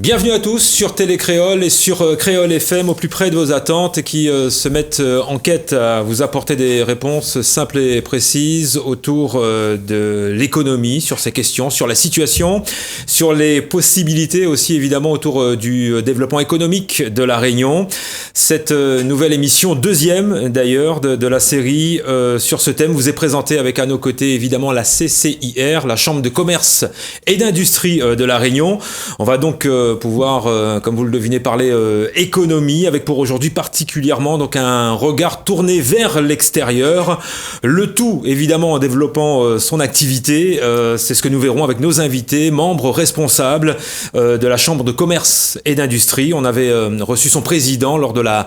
Bienvenue à tous sur Télécréole et sur Créole FM, au plus près de vos attentes, et qui se mettent en quête à vous apporter des réponses simples et précises autour de l'économie, sur ces questions, sur la situation, sur les possibilités aussi évidemment autour du développement économique de la Réunion. Cette nouvelle émission, deuxième d'ailleurs de la série sur ce thème, vous est présentée avec à nos côtés évidemment la CCIR, la Chambre de commerce et d'industrie de la Réunion. On va donc pouvoir, comme vous le devinez, parler économie, avec pour aujourd'hui particulièrement donc un regard tourné vers l'extérieur. Le tout, évidemment, en développant son activité. C'est ce que nous verrons avec nos invités, membres responsables de la Chambre de commerce et d'industrie. On avait reçu son président lors de la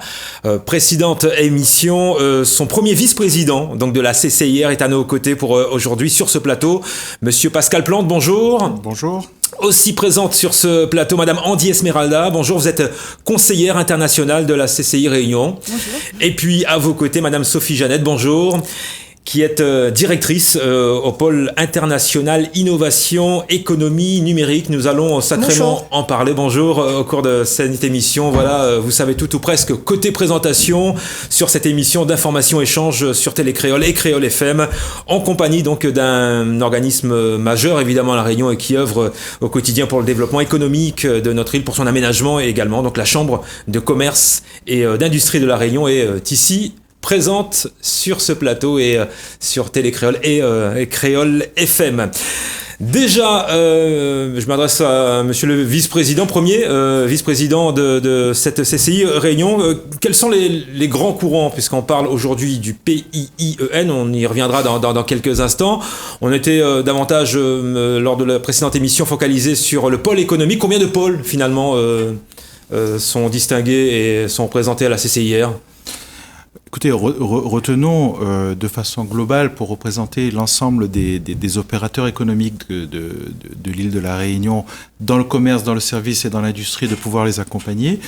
précédente émission. Son premier vice-président donc de la CCIR est à nos côtés pour aujourd'hui sur ce plateau. Monsieur Pascal Plante, bonjour. Bonjour. Aussi présente sur ce plateau, Madame Andy Esmeralda. Bonjour, vous êtes conseillère internationale de la CCI Réunion. Bonjour. Et puis à vos côtés, Madame Sophie Jeannette, bonjour, qui est directrice au pôle international innovation économie numérique. Nous allons sacrément en parler. Bonjour, au cours de cette émission. Voilà, vous savez tout ou presque côté présentation sur cette émission d'information échange sur Télécréole et Créole FM, en compagnie donc d'un organisme majeur évidemment à La Réunion et qui œuvre au quotidien pour le développement économique de notre île, pour son aménagement, et également donc la Chambre de commerce et d'industrie de La Réunion est ici présente sur ce plateau et sur Télécréole et Créole FM. Déjà, je m'adresse à monsieur le vice-président, premier vice-président de cette CCI Réunion. Quels sont les grands courants, puisqu'on parle aujourd'hui du PIIEN, on y reviendra dans quelques instants. On était davantage, lors de la précédente émission, focalisé sur le pôle économique. Combien de pôles, finalement, sont distingués et sont présentés à la CCIR ? Écoutez, retenons de façon globale, pour représenter l'ensemble des opérateurs économiques de l'île de la Réunion, dans le commerce, dans le service et dans l'industrie, de pouvoir les accompagner,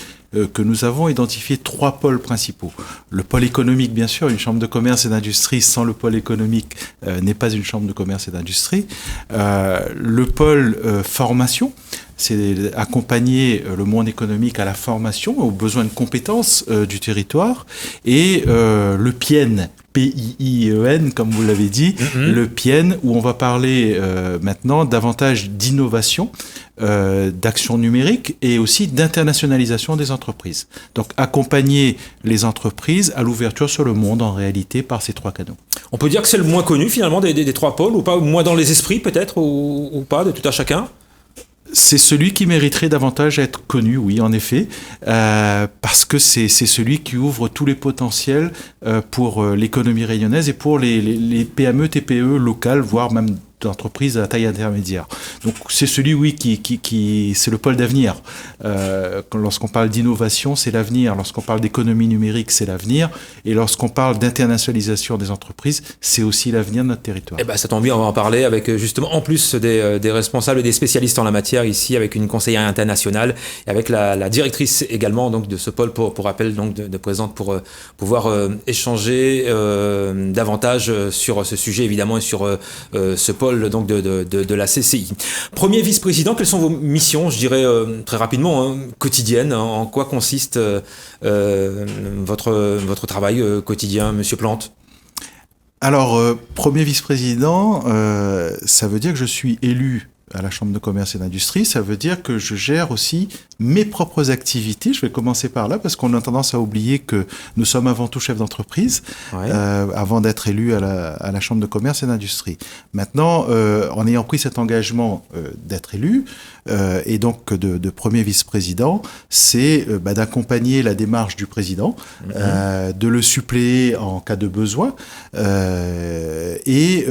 que nous avons identifié 3 pôles principaux. Le pôle économique, bien sûr, une chambre de commerce et d'industrie sans le pôle économique n'est pas une chambre de commerce et d'industrie. Le pôle formation, c'est accompagner le monde économique à la formation, aux besoins de compétences du territoire. Et le PIEN, PIIEN, comme vous l'avez dit, le PIEN, où on va parler maintenant davantage d'innovation, d'action numérique et aussi d'internationalisation des entreprises. Donc accompagner les entreprises à l'ouverture sur le monde en réalité par ces 3 canaux. On peut dire que c'est le moins connu finalement des 3 pôles, ou pas, moins dans les esprits peut-être, ou pas, de tout à chacun ? C'est celui qui mériterait davantage à être connu, oui, en effet, parce que c'est celui qui ouvre tous les potentiels pour l'économie réunionnaise et pour les PME, TPE locales, voire même d'entreprises à taille intermédiaire. Donc c'est celui, oui, qui c'est le pôle d'avenir. Lorsqu'on parle d'innovation, c'est l'avenir. Lorsqu'on parle d'économie numérique, c'est l'avenir. Et lorsqu'on parle d'internationalisation des entreprises, c'est aussi l'avenir de notre territoire. Eh ben, ça tombe bien, on va en parler avec justement, en plus des responsables et des spécialistes en la matière, ici avec une conseillère internationale et avec la directrice également donc, de ce pôle, pour rappel, donc, de présente, pour pouvoir échanger davantage sur ce sujet évidemment et sur ce pôle donc de la CCI. Premier vice-président, quelles sont vos missions, je dirais très rapidement, quotidiennes, en quoi consiste votre travail quotidien, Monsieur Plante ? Alors, premier vice-président, ça veut dire que je suis élu à la Chambre de commerce et d'industrie. Ça veut dire que je gère aussi mes propres activités. Je vais commencer par là parce qu'on a tendance à oublier que nous sommes avant tout chefs d'entreprise, avant d'être élus à la Chambre de commerce et d'industrie. Maintenant, en ayant pris cet engagement d'être élu et donc de premier vice-président, c'est d'accompagner la démarche du président, de le suppléer en cas de besoin et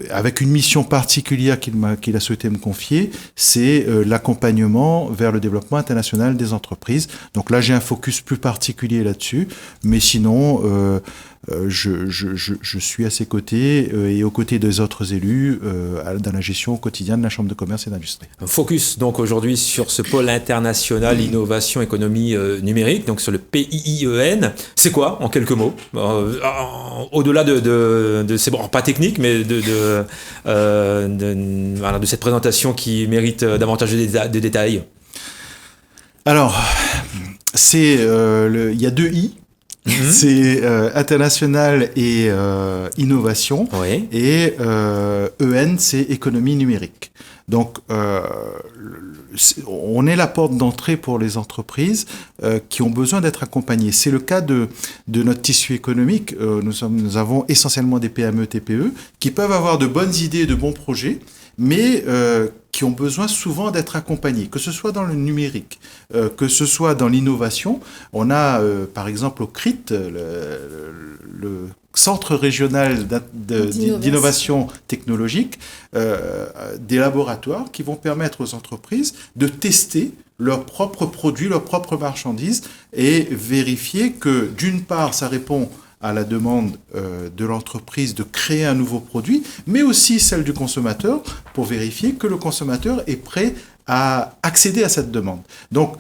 avec une mission particulière qu'il a souhaité me confier, c'est l'accompagnement vers le développement international des entreprises. Donc là, j'ai un focus plus particulier là-dessus, mais sinon, je suis à ses côtés et aux côtés des autres élus dans la gestion au quotidien de la Chambre de commerce et d'industrie. Focus donc aujourd'hui sur ce pôle international innovation économie numérique, donc sur le PIIEN. C'est quoi en quelques mots, au-delà de c'est bon, pas technique, mais de cette présentation qui mérite davantage de détails? Alors, il y a deux I. C'est international et innovation. Oui. Et EN, c'est économie numérique. Donc, on est la porte d'entrée pour les entreprises qui ont besoin d'être accompagnées. C'est le cas de notre tissu économique. Nous avons essentiellement des PME, TPE qui peuvent avoir de bonnes idées, de bons projets, mais qui ont besoin souvent d'être accompagnés, que ce soit dans le numérique, que ce soit dans l'innovation. On a, par exemple, au CRIT, le Centre régional d'innovation technologique, des laboratoires qui vont permettre aux entreprises de tester leurs propres produits, leurs propres marchandises et vérifier que, d'une part, ça répond à la demande de l'entreprise de créer un nouveau produit, mais aussi celle du consommateur pour vérifier que le consommateur est prêt à accéder à cette demande. Donc,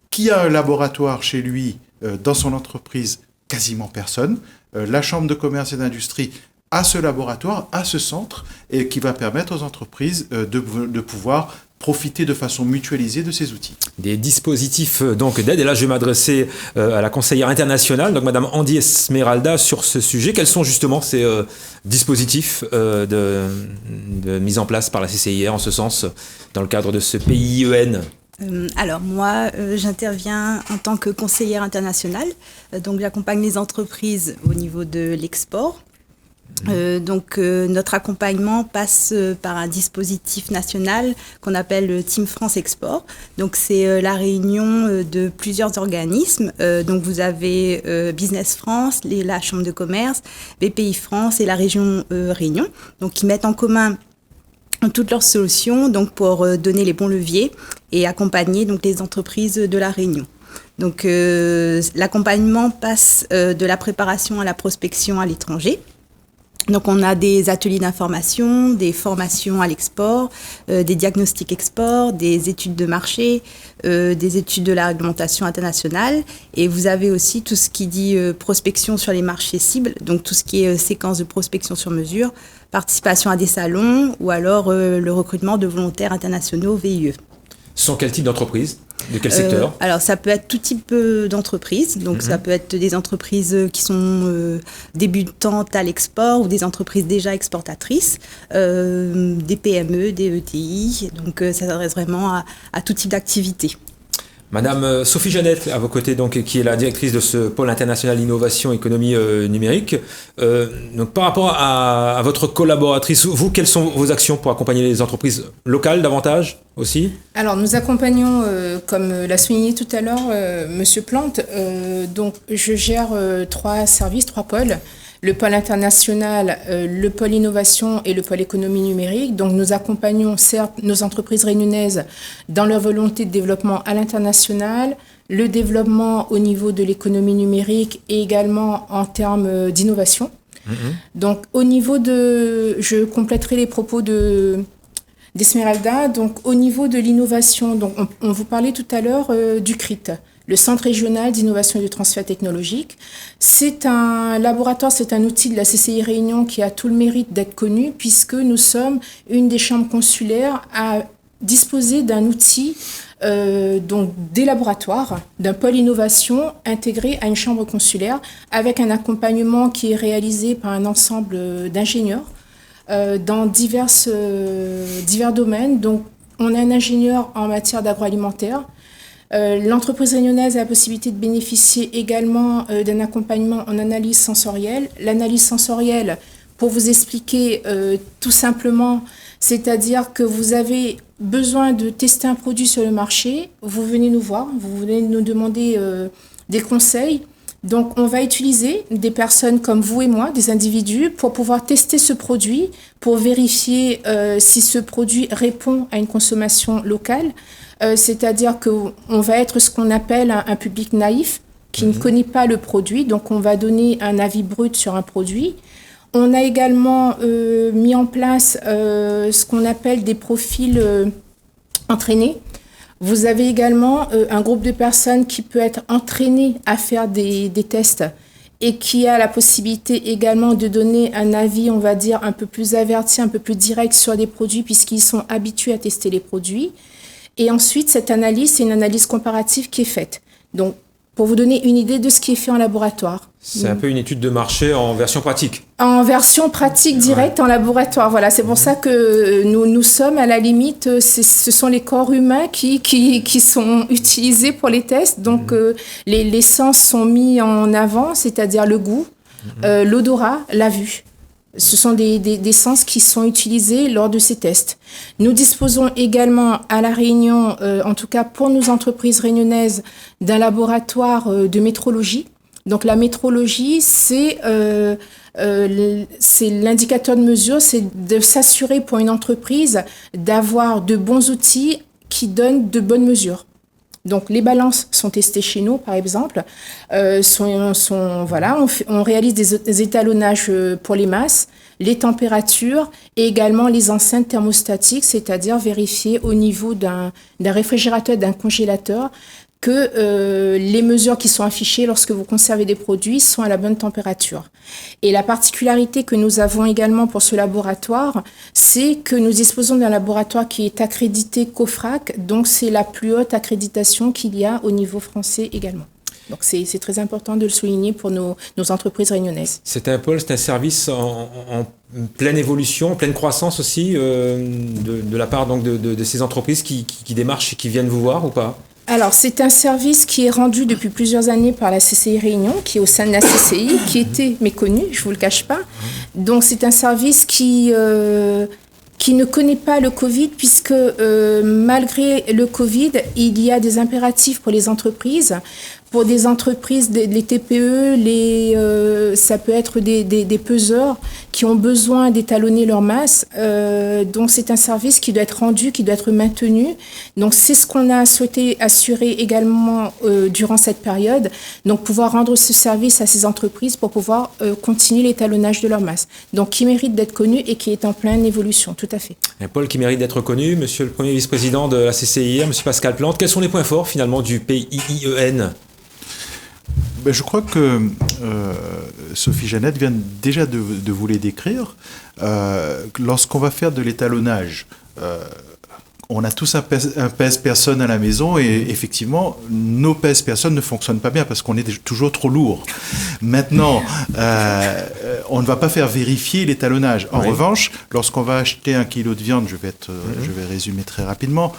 qui a un laboratoire chez lui, dans son entreprise? Quasiment personne. La Chambre de commerce et d'industrie a ce laboratoire, a ce centre, et qui va permettre aux entreprises de pouvoir profiter de façon mutualisée de ces outils. Des dispositifs donc d'aide. Et là, je vais m'adresser à la conseillère internationale, donc Madame Andy Esmeralda, sur ce sujet. Quels sont justement ces dispositifs de mise en place par la CCIR en ce sens, dans le cadre de ce PIEN? Alors moi, j'interviens en tant que conseillère internationale. Donc j'accompagne les entreprises au niveau de l'export. Notre accompagnement passe par un dispositif national qu'on appelle Team France Export. Donc c'est la réunion de plusieurs organismes. Donc vous avez Business France, la Chambre de commerce, BPI France et la région Réunion. Donc qui mettent en commun toutes leurs solutions donc pour donner les bons leviers et accompagner donc les entreprises de la Réunion. Donc l'accompagnement passe de la préparation à la prospection à l'étranger. Donc on a des ateliers d'information, des formations à l'export, des diagnostics export, des études de marché, des études de la réglementation internationale. Et vous avez aussi tout ce qui dit prospection sur les marchés cibles, donc tout ce qui est séquence de prospection sur mesure, participation à des salons ou alors le recrutement de volontaires internationaux VIE. Ce sont quel type d'entreprises? De quel secteur? Alors ça peut être tout type d'entreprises, donc ça peut être des entreprises qui sont débutantes à l'export ou des entreprises déjà exportatrices, des PME, des ETI, donc ça s'adresse vraiment à tout type d'activité. Madame Sophie Jeannette, à vos côtés, donc, qui est la directrice de ce pôle international innovation économie numérique. Donc, par rapport à votre collaboratrice, vous, quelles sont vos actions pour accompagner les entreprises locales davantage aussi? Alors, nous accompagnons, comme l'a souligné tout à l'heure Monsieur Plante, donc je gère 3 services, 3 pôles. Le pôle international, le pôle innovation et le pôle économie numérique. Donc nous accompagnons certes nos entreprises réunionnaises dans leur volonté de développement à l'international, le développement au niveau de l'économie numérique et également en termes d'innovation. Donc au niveau je compléterai les propos d'Esmeralda. Donc au niveau de l'innovation, donc on vous parlait tout à l'heure du CRIT. Le Centre régional d'innovation et de transfert technologique. C'est un laboratoire, c'est un outil de la CCI Réunion qui a tout le mérite d'être connu puisque nous sommes une des chambres consulaires à disposer d'un outil, donc des laboratoires, d'un pôle innovation intégré à une chambre consulaire avec un accompagnement qui est réalisé par un ensemble d'ingénieurs dans divers domaines. Donc, on a un ingénieur en matière d'agroalimentaire. L'entreprise réunionnaise a la possibilité de bénéficier également d'un accompagnement en analyse sensorielle. L'analyse sensorielle, pour vous expliquer tout simplement, c'est-à-dire que vous avez besoin de tester un produit sur le marché, vous venez nous voir, vous venez nous demander des conseils. Donc, on va utiliser des personnes comme vous et moi, des individus, pour pouvoir tester ce produit, pour vérifier si ce produit répond à une consommation locale. C'est-à-dire qu'on va être ce qu'on appelle un public naïf, qui ne connaît pas le produit. Donc, on va donner un avis brut sur un produit. On a également mis en place ce qu'on appelle des profils entraînés. Vous avez également un groupe de personnes qui peut être entraîné à faire des tests et qui a la possibilité également de donner un avis, on va dire, un peu plus averti, un peu plus direct sur des produits puisqu'ils sont habitués à tester les produits. Et ensuite, cette analyse, c'est une analyse comparative qui est faite. Donc, pour vous donner une idée de ce qui est fait en laboratoire. C'est un peu une étude de marché en version pratique. En version pratique directe, en laboratoire. Voilà, c'est pour ça que nous sommes à la limite, ce sont les corps humains qui sont utilisés pour les tests. Donc, les sens sont mis en avant, c'est-à-dire le goût, l'odorat, la vue. Ce sont des sens qui sont utilisés lors de ces tests. Nous disposons également à La Réunion, en tout cas pour nos entreprises réunionnaises, d'un laboratoire de métrologie. Donc la métrologie, c'est l'indicateur de mesure, c'est de s'assurer pour une entreprise d'avoir de bons outils qui donnent de bonnes mesures. Donc les balances sont testées chez nous, par exemple. On réalise des étalonnages pour les masses, les températures et également les enceintes thermostatiques, c'est-à-dire vérifier au niveau d'un réfrigérateur, d'un congélateur, que les mesures qui sont affichées lorsque vous conservez des produits sont à la bonne température. Et la particularité que nous avons également pour ce laboratoire, c'est que nous disposons d'un laboratoire qui est accrédité COFRAC, donc c'est la plus haute accréditation qu'il y a au niveau français également. Donc c'est très important de le souligner pour nos entreprises réunionnaises. C'est un pôle, c'est un service en pleine évolution, en pleine croissance aussi de la part donc, de ces entreprises qui démarchent et qui viennent vous voir ou pas ? Alors, c'est un service qui est rendu depuis plusieurs années par la CCI Réunion, qui est au sein de la CCI, qui était méconnu, je ne vous le cache pas. Donc, c'est un service qui ne connaît pas le Covid, puisque malgré le Covid, il y a des impératifs pour les entreprises. Pour des entreprises, les TPE, ça peut être des peseurs qui ont besoin d'étalonner leur masse. Donc, c'est un service qui doit être rendu, qui doit être maintenu. Donc, c'est ce qu'on a souhaité assurer également durant cette période. Donc, pouvoir rendre ce service à ces entreprises pour pouvoir continuer l'étalonnage de leur masse. Donc, qui mérite d'être connu et qui est en pleine évolution, tout à fait. Un pôle qui mérite d'être connu. Monsieur le Premier vice-président de la CCIR, Monsieur Pascal Plante, quels sont les points forts finalement du PIIEN ? Je crois que Sophie Jeannette vient déjà de vous les décrire. Lorsqu'on va faire de l'étalonnage, on a tous un pèse-personne à la maison et effectivement, nos pèse-personnes ne fonctionnent pas bien parce qu'on est toujours trop lourd. Maintenant, on ne va pas faire vérifier l'étalonnage. En revanche, lorsqu'on va acheter 1 kilo de viande, je vais résumer très rapidement,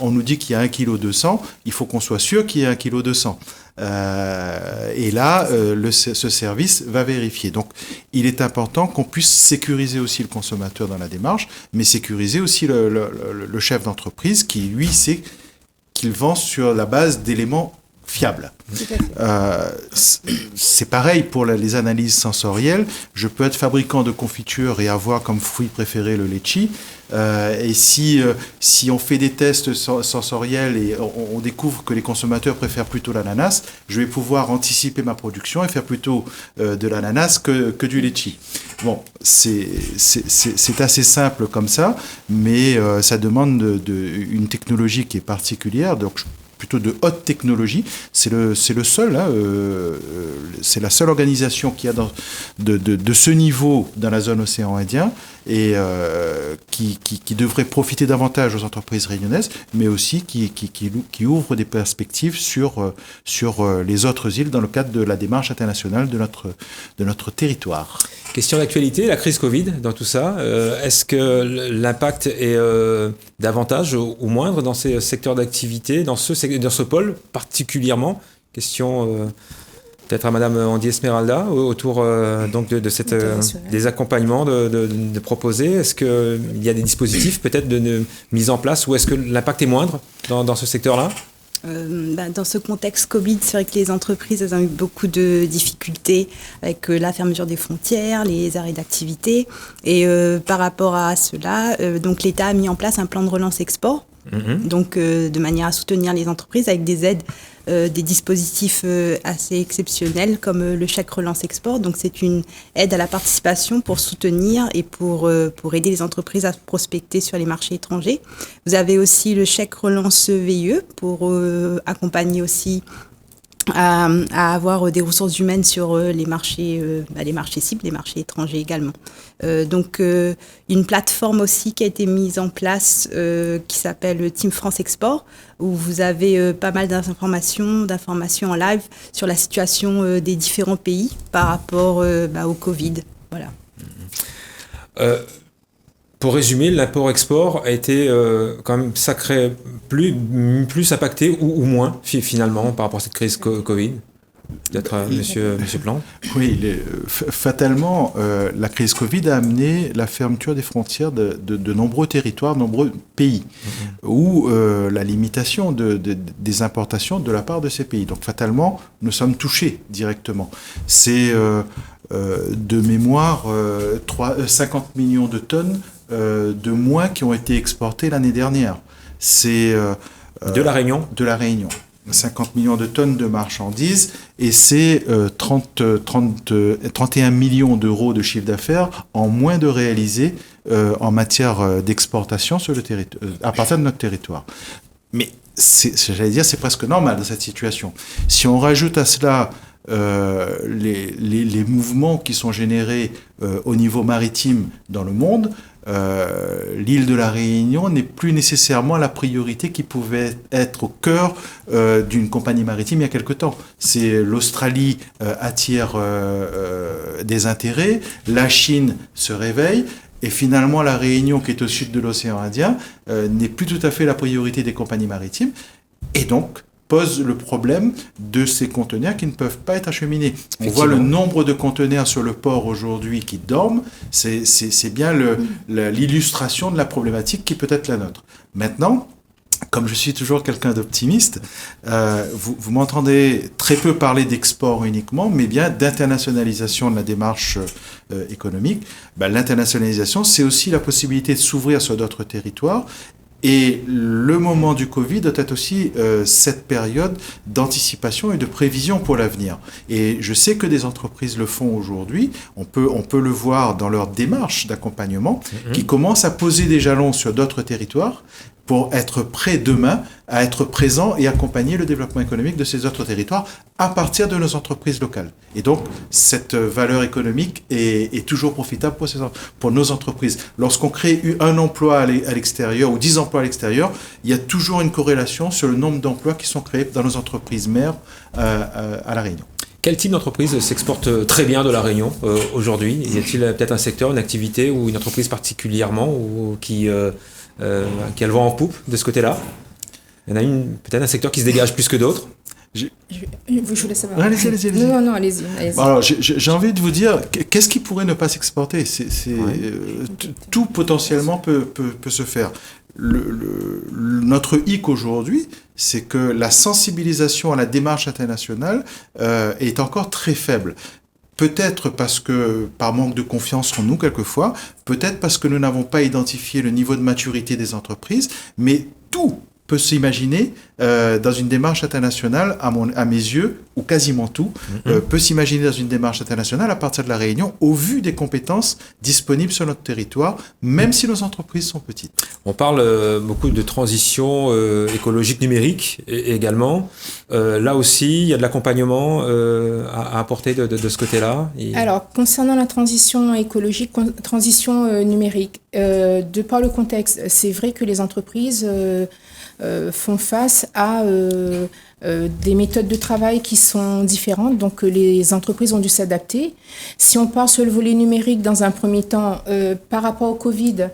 on nous dit qu'il y a 1 kg de sang, il faut qu'on soit sûr qu'il y a 1 kg de sang. Et là, ce service va vérifier. Donc, il est important qu'on puisse sécuriser aussi le consommateur dans la démarche, mais sécuriser aussi le chef d'entreprise qui, lui, sait qu'il vend sur la base d'éléments fiables. C'est pareil pour les analyses sensorielles. Je peux être fabricant de confiture et avoir comme fruit préféré le litchi. Et si on fait des tests sensoriels et on découvre que les consommateurs préfèrent plutôt l'ananas, je vais pouvoir anticiper ma production et faire plutôt de l'ananas que du litchi. Bon, c'est assez simple comme ça, mais ça demande une technologie qui est particulière. Donc, plutôt de haute technologie. C'est le seul, c'est la seule organisation qui a de ce niveau dans la zone océan Indien et qui devrait profiter davantage aux entreprises réunionnaises, mais aussi qui ouvre des perspectives sur les autres îles dans le cadre de la démarche internationale de notre territoire. Question d'actualité, la crise Covid dans tout ça, est-ce que l'impact est davantage ou moindre dans ces secteurs d'activité, dans ce pôle particulièrement? Question peut-être à Madame Andy Esmeralda autour donc de cette, des accompagnements de proposer. Est-ce qu'il y a des dispositifs peut-être de mise en place ou est-ce que l'impact est moindre dans ce secteur-là? Dans ce contexte Covid, c'est vrai que les entreprises elles ont eu beaucoup de difficultés avec la fermeture des frontières, les arrêts d'activité. Et par rapport à cela, donc l'État a mis en place un plan de relance export, donc de manière à soutenir les entreprises avec des aides, des dispositifs assez exceptionnels comme le chèque relance export. Donc c'est une aide à la participation pour soutenir et pour aider les entreprises à prospecter sur les marchés étrangers. Vous avez aussi le chèque relance VIE pour accompagner aussi à avoir des ressources humaines sur les marchés cibles, les marchés étrangers également. Donc, une plateforme aussi qui a été mise en place qui s'appelle Team France Export, où vous avez pas mal d'informations en live sur la situation des différents pays par rapport au Covid. Voilà. Pour résumer, l'import-export a été quand même plus impacté ou moins finalement par rapport à cette crise Covid. Peut-être Monsieur Plante. Oui, fatalement, la crise Covid a amené la fermeture des frontières de nombreux territoires, de nombreux pays, ou la limitation des importations de la part de ces pays. Donc fatalement, nous sommes touchés directement. C'est de mémoire 50 millions de tonnes de moins qui ont été exportés l'année dernière. C'est de la Réunion. De la Réunion. 50 millions de tonnes de marchandises et c'est 31 millions d'euros de chiffre d'affaires en moins de réaliser en matière d'exportation sur le territoire, à partir de notre territoire. Mais j'allais dire, c'est presque normal dans cette situation. Si on rajoute à cela les mouvements qui sont générés au niveau maritime dans le monde, l'île de la Réunion n'est plus nécessairement la priorité qui pouvait être au cœur d'une compagnie maritime il y a quelque temps. C'est l'Australie attire des intérêts, la Chine se réveille, et finalement la Réunion qui est au sud de l'océan Indien n'est plus tout à fait la priorité des compagnies maritimes, et donc pose le problème de ces conteneurs qui ne peuvent pas être acheminés. On voit le nombre de conteneurs sur le port aujourd'hui qui dorment, c'est bien l'illustration de la problématique qui peut être la nôtre. Maintenant, comme je suis toujours quelqu'un d'optimiste, vous m'entendez très peu parler d'export uniquement, mais bien d'internationalisation de la démarche économique. L'internationalisation, c'est aussi la possibilité de s'ouvrir sur d'autres territoires. Et le moment du Covid doit être aussi cette période d'anticipation et de prévision pour l'avenir. Et je sais que des entreprises le font aujourd'hui. On peut le voir dans leur démarche d'accompagnement, qui commencent à poser des jalons sur d'autres territoires pour être prêts demain à être présents et accompagner le développement économique de ces autres territoires à partir de nos entreprises locales. Et donc, cette valeur économique est toujours profitable pour nos entreprises. Lorsqu'on crée un emploi à l'extérieur ou 10 emplois à l'extérieur, il y a toujours une corrélation sur le nombre d'emplois qui sont créés dans nos entreprises mères à La Réunion. Quel type d'entreprise s'exporte très bien de La Réunion aujourd'hui ? Y a-t-il peut-être un secteur, une activité ou une entreprise particulièrement ou qui a le vent en poupe de ce côté-là ? Il y en a peut-être un secteur qui se dégage plus que d'autres ? Je voulais savoir. Allez-y. Non, allez-y. Alors, j'ai envie de vous dire, qu'est-ce qui pourrait ne pas s'exporter ? Tout potentiellement peut se faire. Notre hic aujourd'hui, c'est que la sensibilisation à la démarche internationale est encore très faible. Peut-être parce que, par manque de confiance en nous quelquefois, peut-être parce que nous n'avons pas identifié le niveau de maturité des entreprises, mais tout peut s'imaginer dans une démarche internationale, à mes yeux, ou quasiment tout, peut s'imaginer dans une démarche internationale à partir de La Réunion, au vu des compétences disponibles sur notre territoire, même si nos entreprises sont petites. On parle beaucoup de transition écologique numérique également. Là aussi, il y a de l'accompagnement à apporter de ce côté-là. Alors, concernant la transition écologique, transition numérique, de par le contexte, c'est vrai que les entreprises font face à des méthodes de travail qui sont différentes, donc les entreprises ont dû s'adapter. Si on part sur le volet numérique dans un premier temps, par rapport au Covid,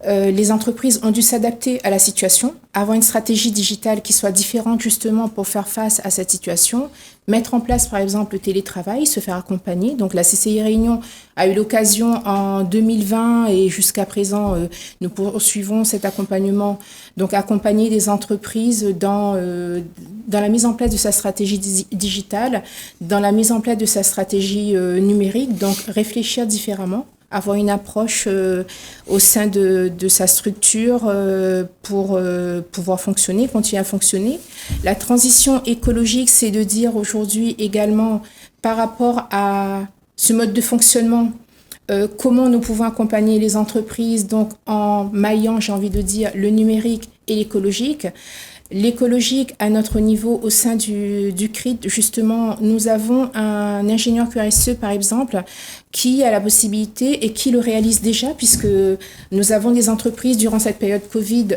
les entreprises ont dû s'adapter à la situation, avoir une stratégie digitale qui soit différente justement pour faire face à cette situation, mettre en place par exemple le télétravail, se faire accompagner. Donc la CCI Réunion a eu l'occasion en 2020 et jusqu'à présent, nous poursuivons cet accompagnement, donc accompagner des entreprises dans la mise en place de sa stratégie digitale, dans la mise en place de sa stratégie numérique, donc réfléchir différemment, avoir une approche au sein de sa structure pour pouvoir fonctionner, continuer à fonctionner. La transition écologique, c'est de dire aujourd'hui également par rapport à ce mode de fonctionnement, comment nous pouvons accompagner les entreprises donc en maillant, j'ai envie de dire, le numérique et l'écologique. l'écologique à notre niveau au sein du CRIT, justement, nous avons un ingénieur QRSE, par exemple, qui a la possibilité et qui le réalise déjà, puisque nous avons des entreprises durant cette période Covid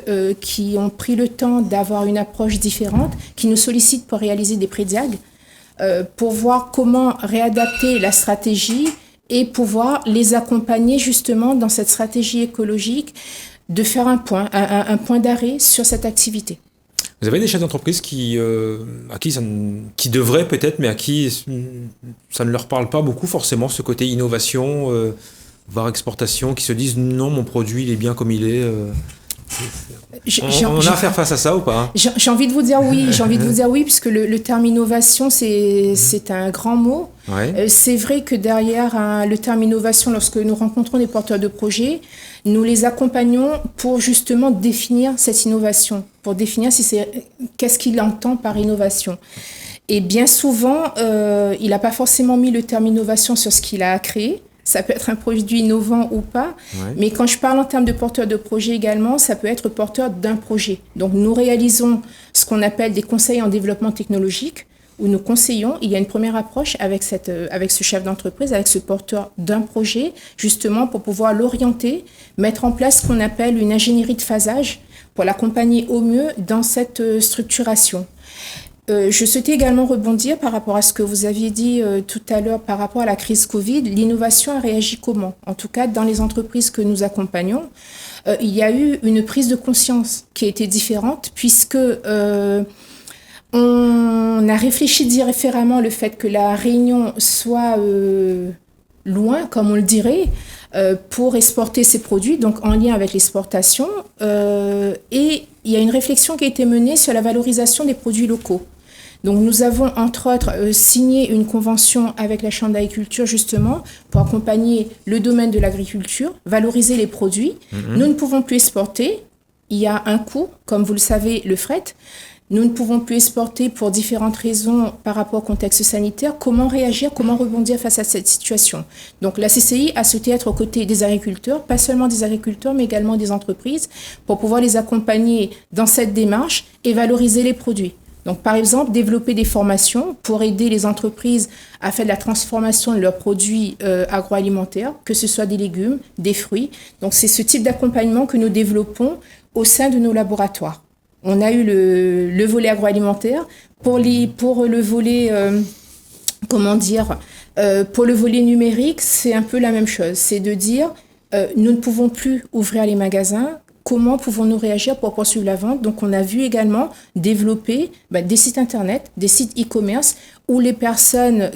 qui ont pris le temps d'avoir une approche différente, qui nous sollicitent pour réaliser des prédiag, pour voir comment réadapter la stratégie et pouvoir les accompagner justement dans cette stratégie écologique, de faire un point d'arrêt sur cette activité. Vous avez des chefs d'entreprise qui devraient peut-être, mais à qui ça ne leur parle pas beaucoup forcément, ce côté innovation, voire exportation, qui se disent non, mon produit il est bien comme il est. On a à faire face à ça ou pas? J'ai envie de vous dire oui, puisque le terme innovation, c'est un grand mot. Ouais. C'est vrai que derrière le terme innovation, lorsque nous rencontrons des porteurs de projets, nous les accompagnons pour justement définir cette innovation, pour définir qu'est-ce qu'il entend par innovation. Et bien souvent, il n'a pas forcément mis le terme innovation sur ce qu'il a créé. Ça peut être un produit innovant ou pas, ouais. Mais quand je parle en termes de porteur de projet également, ça peut être porteur d'un projet. Donc nous réalisons ce qu'on appelle des conseils en développement technologique, où nous conseillons, il y a une première approche avec ce chef d'entreprise, avec ce porteur d'un projet, justement pour pouvoir l'orienter, mettre en place ce qu'on appelle une ingénierie de phasage, pour l'accompagner au mieux dans cette structuration. Je souhaitais également rebondir par rapport à ce que vous aviez dit tout à l'heure par rapport à la crise Covid. L'innovation a réagi comment? En tout cas, dans les entreprises que nous accompagnons, il y a eu une prise de conscience qui a été différente puisque on a réfléchi différemment le fait que la Réunion soit loin, comme on le dirait, pour exporter ses produits, donc en lien avec l'exportation. Et il y a une réflexion qui a été menée sur la valorisation des produits locaux. Donc nous avons entre autres signé une convention avec la Chambre d'agriculture justement pour accompagner le domaine de l'agriculture, valoriser les produits. Nous ne pouvons plus exporter, il y a un coût, comme vous le savez, le fret. Nous ne pouvons plus exporter pour différentes raisons par rapport au contexte sanitaire. Comment réagir, comment rebondir face à cette situation? Donc la CCI a souhaité être aux côtés des agriculteurs, pas seulement des agriculteurs, mais également des entreprises, pour pouvoir les accompagner dans cette démarche et valoriser les produits. Donc, par exemple, développer des formations pour aider les entreprises à faire de la transformation de leurs produits agroalimentaires, que ce soit des légumes, des fruits. Donc, c'est ce type d'accompagnement que nous développons au sein de nos laboratoires. On a eu le volet agroalimentaire. Pour le volet, pour le volet numérique, c'est un peu la même chose. C'est de dire, nous ne pouvons plus ouvrir les magasins. Comment pouvons-nous réagir pour poursuivre la vente? Donc, on a vu également développer des sites internet, des sites e-commerce où les personnes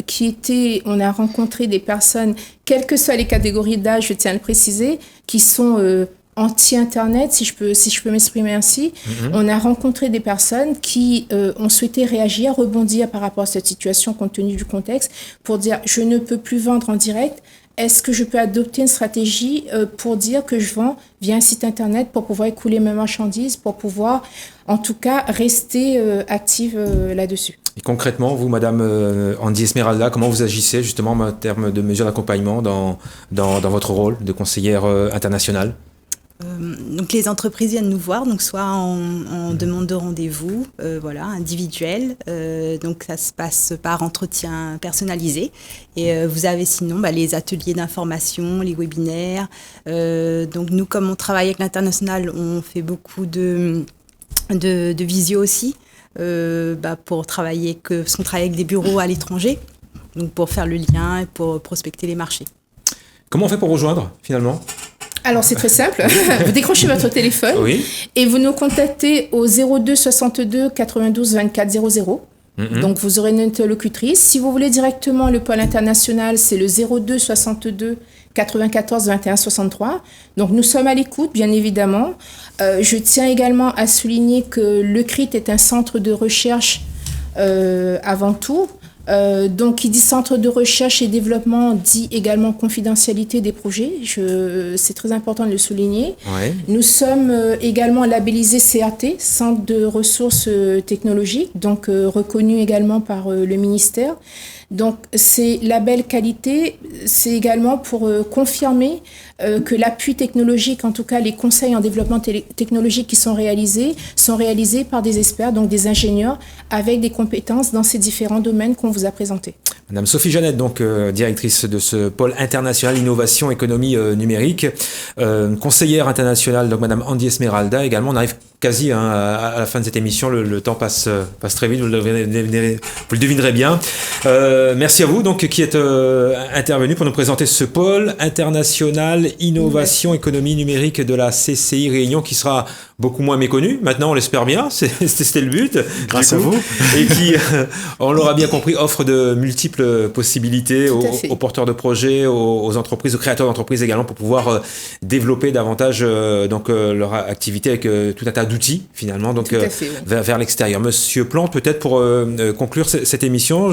on a rencontré des personnes, quelles que soient les catégories d'âge, je tiens à le préciser, qui sont anti-internet, si je peux m'exprimer ainsi. On a rencontré des personnes qui ont souhaité réagir, rebondir par rapport à cette situation compte tenu du contexte pour dire je ne peux plus vendre en direct. Est-ce que je peux adopter une stratégie pour dire que je vends via un site internet pour pouvoir écouler mes marchandises, pour pouvoir en tout cas rester active là-dessus? Et concrètement, vous, Madame Andy Esmeralda, comment vous agissez justement en termes de mesures d'accompagnement dans votre rôle de conseillère internationale? Donc les entreprises viennent nous voir, donc soit en demande de rendez-vous, individuel. Donc ça se passe par entretien personnalisé. Et vous avez sinon les ateliers d'information, les webinaires. Donc nous, comme on travaille avec l'international, on fait beaucoup de visio aussi pour travailler, parce qu'on travaille avec des bureaux à l'étranger, donc pour faire le lien et pour prospecter les marchés. Comment on fait pour rejoindre finalement ? Alors, c'est très simple. Vous décrochez votre téléphone et vous nous contactez au 02 62 92 24 00. Donc, vous aurez une interlocutrice. Si vous voulez directement le pôle international, c'est le 02 62 94 21 63. Donc, nous sommes à l'écoute, bien évidemment. Je tiens également à souligner que le CRIT est un centre de recherche avant tout. Donc, qui dit centre de recherche et développement dit également confidentialité des projets. C'est très important de le souligner. Ouais. Nous sommes également labellisés CRT, Centre de ressources technologiques, donc reconnu également par le ministère. Donc, ces labels qualité, c'est également pour confirmer que l'appui technologique, en tout cas les conseils en développement technologique qui sont réalisés par des experts, donc des ingénieurs, avec des compétences dans ces différents domaines qu'on vous a présentés. Madame Sophie Jeannette, donc directrice de ce pôle international innovation économie numérique, conseillère internationale, donc Madame Andy Esmeralda également. On arrive quasi à la fin de cette émission, le temps passe très vite, vous le devinerez bien. Merci à vous donc qui êtes intervenu pour nous présenter ce pôle international innovation économie numérique de la CCI Réunion, qui sera beaucoup moins méconnu. Maintenant, on l'espère bien, c'était le but. Grâce à vous. Et qui, on l'aura bien compris, offre de multiples possibilités aux porteurs de projets, aux entreprises, aux créateurs d'entreprises également, pour pouvoir développer davantage leur activité avec tout un tas d'outils finalement, donc vers l'extérieur. Monsieur Plante, peut-être pour conclure cette émission,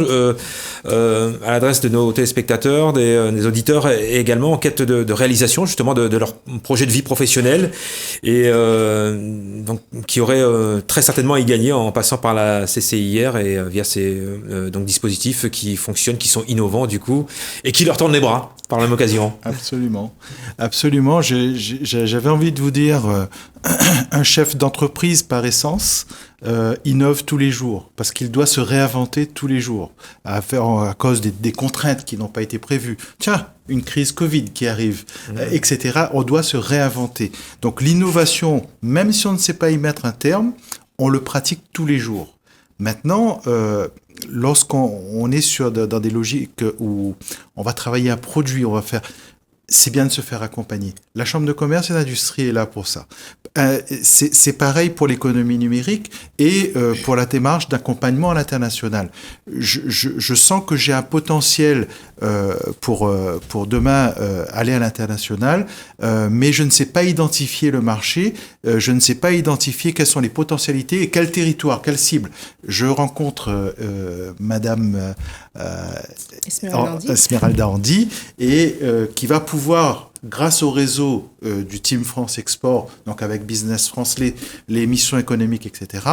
à l'adresse de nos téléspectateurs, des auditeurs, et également en quête de réalisation justement de leur projet de vie professionnelle, et donc qui aurait très certainement à y gagner en passant par la CCIR et via ces donc dispositifs qui fonctionnent, qui sont innovants du coup, et qui leur tendent les bras par la même occasion. Absolument. J'avais envie de vous dire, un chef d'entreprise par essence innove tous les jours, parce qu'il doit se réinventer tous les jours, à cause des contraintes qui n'ont pas été prévues. Tiens, une crise Covid qui arrive, etc. On doit se réinventer. Donc l'innovation, même si on ne sait pas y mettre un terme, on le pratique tous les jours. Maintenant, lorsqu'on est dans des logiques où on va travailler un produit, c'est bien de se faire accompagner. La Chambre de commerce et d'industrie est là pour ça. C'est pareil pour l'économie numérique et pour la démarche d'accompagnement à l'international. Je sens que j'ai un potentiel pour demain aller à l'international, mais je ne sais pas identifier le marché, je ne sais pas identifier quelles sont les potentialités et quel territoire, quelle cible. Je rencontre Madame Esmeralda Andy, et qui va pouvoir, grâce au réseau du Team France Export, donc avec Business France, les missions économiques, etc.,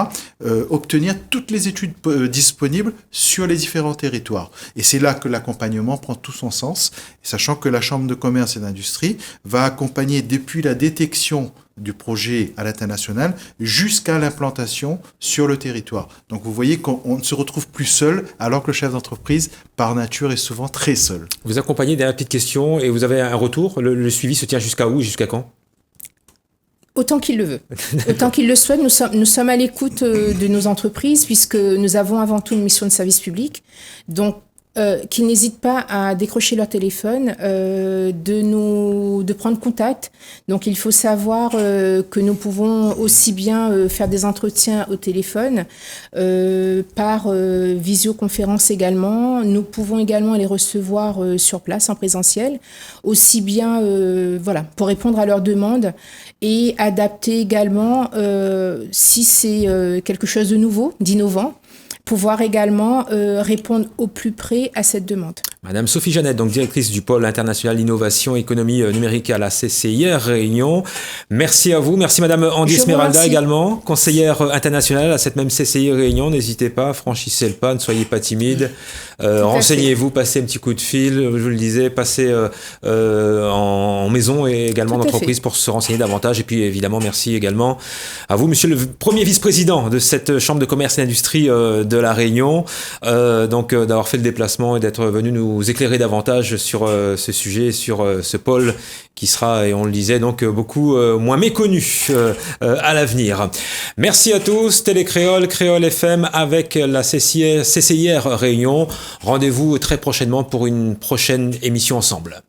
obtenir toutes les études disponibles sur les différents territoires. Et c'est là que l'accompagnement prend tout son sens, sachant que la Chambre de commerce et d'industrie va accompagner depuis la détection du projet à l'international jusqu'à l'implantation sur le territoire. Donc vous voyez qu'on ne se retrouve plus seul, alors que le chef d'entreprise, par nature, est souvent très seul. Vous accompagnez des petites questions et vous avez un retour. Le suivi se tient jusqu'à où et jusqu'à quand ? Autant qu'il le veut, autant qu'il le souhaite. Nous sommes à l'écoute de nos entreprises, puisque nous avons avant tout une mission de service public. Donc, qu'ils n'hésitent pas à décrocher leur téléphone, de prendre contact. Donc, il faut savoir que nous pouvons aussi bien faire des entretiens au téléphone, par visioconférence également. Nous pouvons également les recevoir sur place, en présentiel, aussi bien pour répondre à leurs demandes et adapter également, si c'est quelque chose de nouveau, d'innovant, pouvoir également répondre au plus près à cette demande. Madame Sophie Jeannette, donc directrice du pôle international innovation économie numérique à la CCIR Réunion. Merci à vous. Merci Madame Andy Esmeralda également, conseillère internationale à cette même CCI Réunion. N'hésitez pas, franchissez le pas, ne soyez pas timide. Renseignez-vous, passez un petit coup de fil, je vous le disais, passez en maison et également d'entreprise pour se renseigner davantage. Et puis évidemment, merci également à vous, monsieur le premier vice-président de cette Chambre de commerce et d'industrie de la Réunion, d'avoir fait le déplacement et d'être venu nous éclairer davantage sur ce sujet, sur ce pôle qui sera, et on le disait, donc beaucoup moins méconnu à l'avenir. Merci à tous. Télécréole, Créole FM avec la CCIR Réunion. Rendez-vous très prochainement pour une prochaine émission ensemble.